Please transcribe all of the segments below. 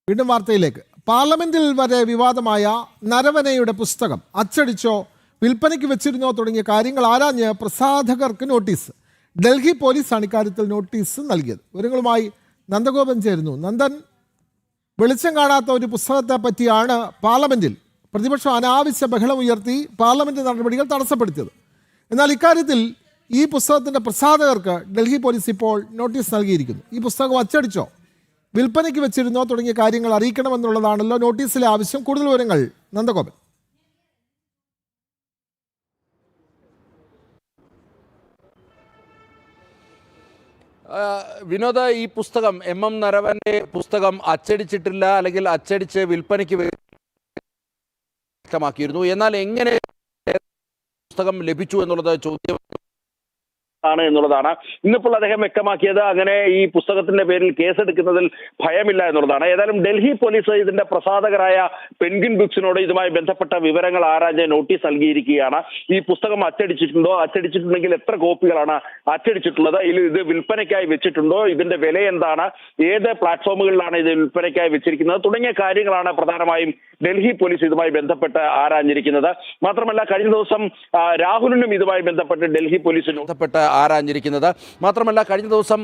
വീണ്ടും വാർത്തയിലേക്ക്. പാർലമെന്റിൽ വരെ വിവാദമായ നരവനയുടെ പുസ്തകം അച്ചടിച്ചോ വിൽപ്പനയ്ക്ക് വെച്ചിരുന്നോ തുടങ്ങിയ കാര്യങ്ങൾ ആരാഞ്ഞ് പ്രസാധകർക്ക് നോട്ടീസ്. ഡൽഹി പോലീസാണ് ഇക്കാര്യത്തിൽ നോട്ടീസ് നൽകിയത്. വിവരങ്ങളുമായി നന്ദഗോപൻ ചേരുന്നു. നന്ദൻ, വെളിച്ചം കാണാത്ത ഒരു പുസ്തകത്തെ പറ്റിയാണ് പാർലമെന്റിൽ പ്രതിപക്ഷം അനാവശ്യ ബഹളം ഉയർത്തി പാർലമെന്റ് നടപടികൾ തടസ്സപ്പെടുത്തിയത്. എന്നാൽ ഇക്കാര്യത്തിൽ ഈ പുസ്തകത്തിന്റെ പ്രസാധകർക്ക് ഡൽഹി പോലീസ് ഇപ്പോൾ നോട്ടീസ് നൽകിയിരിക്കുന്നു. ഈ പുസ്തകം അച്ചടിച്ചോ വിൽപ്പനയ്ക്ക് വെച്ചിരുന്നോ തുടങ്ങിയ കാര്യങ്ങൾ അറിയിക്കണമെന്നുള്ളതാണല്ലോ നോട്ടീസിലെ ആവശ്യം. കൂടുതൽ വിവരങ്ങൾ നന്ദഗോപൻ. വിനോദ, ഈ പുസ്തകം എം നരവന്റെ പുസ്തകം അച്ചടിച്ചിട്ടില്ല, അല്ലെങ്കിൽ അച്ചടിച്ച് വിൽപ്പനയ്ക്ക് വ്യക്തമാക്കിയിരുന്നു. എന്നാൽ എങ്ങനെ പുസ്തകം ലഭിച്ചു എന്നുള്ളത് ചോദ്യം ആണ് എന്നുള്ളതാണ് ഇന്നിപ്പോൾ അദ്ദേഹം വ്യക്തമാക്കിയത്. അങ്ങനെ ഈ പുസ്തകത്തിന്റെ പേരിൽ കേസെടുക്കുന്നതിൽ ഭയമില്ല എന്നുള്ളതാണ്. ഏതായാലും ഡൽഹി പോലീസ് ഇതിന്റെ പ്രസാധകരായ പെൻഗ്വിൻ ബുക്സിനോട് ഇതുമായി ബന്ധപ്പെട്ട വിവരങ്ങൾ ആരാഞ്ഞ് നോട്ടീസ് നൽകിയിരിക്കുകയാണ്. ഈ പുസ്തകം അച്ചടിച്ചിട്ടുണ്ടോ, അച്ചടിച്ചിട്ടുണ്ടെങ്കിൽ എത്ര കോപ്പികളാണ് അച്ചടിച്ചിട്ടുള്ളത്, ഇത് വിൽപ്പനയ്ക്കായി വെച്ചിട്ടുണ്ടോ, ഇതിന്റെ വില എന്താണ്, ഏത് പ്ലാറ്റ്ഫോമുകളിലാണ് ഇത് വിൽപ്പനയ്ക്കായി വെച്ചിരിക്കുന്നത് തുടങ്ങിയ കാര്യങ്ങളാണ് പ്രധാനമായും ഡൽഹി പോലീസ് ഇതുമായി ബന്ധപ്പെട്ട് ആരാഞ്ഞിരിക്കുന്നത്. മാത്രമല്ല കഴിഞ്ഞ ദിവസം രാഹുലിനും ഇതുമായി ബന്ധപ്പെട്ട് ഡൽഹി പോലീസ് ആരാഞ്ഞിരിക്കുന്നത്. മാത്രമല്ല കഴിഞ്ഞ ദിവസം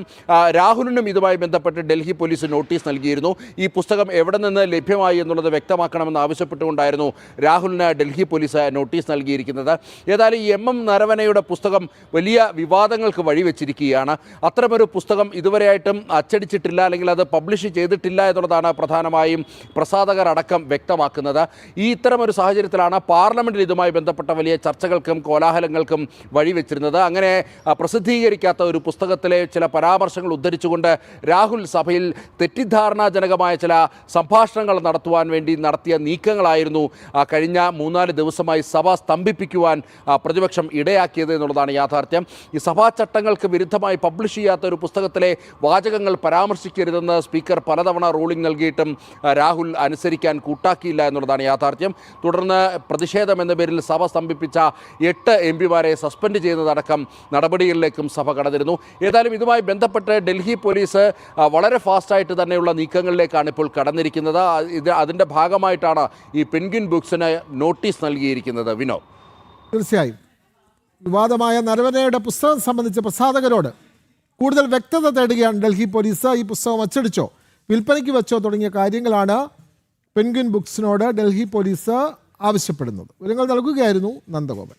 രാഹുലിനും ഇതുമായി ബന്ധപ്പെട്ട് ഡൽഹി പോലീസ് നോട്ടീസ് നൽകിയിരുന്നു. ഈ പുസ്തകം എവിടെ നിന്ന് ലഭ്യമായി എന്നുള്ളത് വ്യക്തമാക്കണമെന്ന് ആവശ്യപ്പെട്ടുകൊണ്ടായിരുന്നു രാഹുലിന് ഡൽഹി പോലീസ് നോട്ടീസ് നൽകിയിരിക്കുന്നത്. ഏതായാലും ഈ നരവനയുടെ പുസ്തകം വലിയ വിവാദങ്ങൾക്ക് വഴിവെച്ചിരിക്കുകയാണ്. അത്തരമൊരു പുസ്തകം ഇതുവരെയായിട്ടും അച്ചടിച്ചിട്ടില്ല, അല്ലെങ്കിൽ അത് പബ്ലിഷ് ചെയ്തിട്ടില്ല എന്നുള്ളതാണ് പ്രധാനമായും പ്രസാധകർ അടക്കം വ്യക്തമാക്കുന്നത്. ഇത്തരമൊരു സാഹചര്യത്തിലാണ് പാർലമെന്റിൽ ഇതുമായി ബന്ധപ്പെട്ട വലിയ ചർച്ചകൾക്കും കോലാഹലങ്ങൾക്കും വഴിവെച്ചിരുന്നത്. അങ്ങനെ പ്രസിദ്ധീകരിക്കാത്ത ഒരു പുസ്തകത്തിലെ ചില പരാമർശങ്ങൾ ഉദ്ധരിച്ചുകൊണ്ട് രാഹുൽ സഭയിൽ തെറ്റിദ്ധാരണാജനകമായ ചില സംഭാഷണങ്ങൾ നടത്തുവാൻ വേണ്ടി നടത്തിയ നീക്കങ്ങളായിരുന്നു കഴിഞ്ഞ 3-4 ദിവസമായി സഭ സ്തംഭിപ്പിക്കുവാൻ പ്രതിപക്ഷം ഇടയാക്കിയത് എന്നുള്ളതാണ് യാഥാർത്ഥ്യം. ഈ സഭാ ചട്ടങ്ങൾക്ക് വിരുദ്ധമായി പബ്ലിഷ് ചെയ്യാത്ത ഒരു പുസ്തകത്തിലെ വാചകങ്ങൾ പരാമർശിക്കരുതെന്ന് സ്പീക്കർ പലതവണ റൂളിംഗ് നൽകിയിട്ടും രാഹുൽ അനുസരിക്കാൻ കൂട്ടാക്കിയില്ല എന്നുള്ളതാണ് യാഥാർത്ഥ്യം. തുടർന്ന് പ്രതിഷേധം എന്ന പേരിൽ സഭ സ്തംഭിപ്പിച്ച 8 എംപിമാരെ സസ്പെൻഡ് ചെയ്യുന്നതടക്കം നടപടികളിലേക്കും സഭ കടന്നിരുന്നു. ഏതായാലും ഇതുമായി ബന്ധപ്പെട്ട് ഡൽഹി പോലീസ് വളരെ ഫാസ്റ്റായിട്ട് തന്നെയുള്ള നീക്കങ്ങളിലേക്കാണ് ഇപ്പോൾ കടന്നിരിക്കുന്നത്. അതിൻ്റെ ഭാഗമായിട്ടാണ് ഈ പെൻഗ്വിൻ ബുക്സിന് നോട്ടീസ് നൽകിയിരിക്കുന്നത്. വിനോ, തീർച്ചയായും വിവാദമായ നരവനയുടെ പുസ്തകം സംബന്ധിച്ച പ്രസാധകരോട് കൂടുതൽ വ്യക്തത തേടുകയാണ് ഡൽഹി പോലീസ്. ഈ പുസ്തകം അച്ചടിച്ചോ വിൽപ്പനയ്ക്ക് വെച്ചോ തുടങ്ങിയ കാര്യങ്ങളാണ് പെൻഗ്വിൻ ബുക്സിനോട് ഡൽഹി പോലീസ് ആവശ്യപ്പെടുന്നത്. വിവരങ്ങൾ നൽകുകയായിരുന്നു നന്ദഗോപൻ.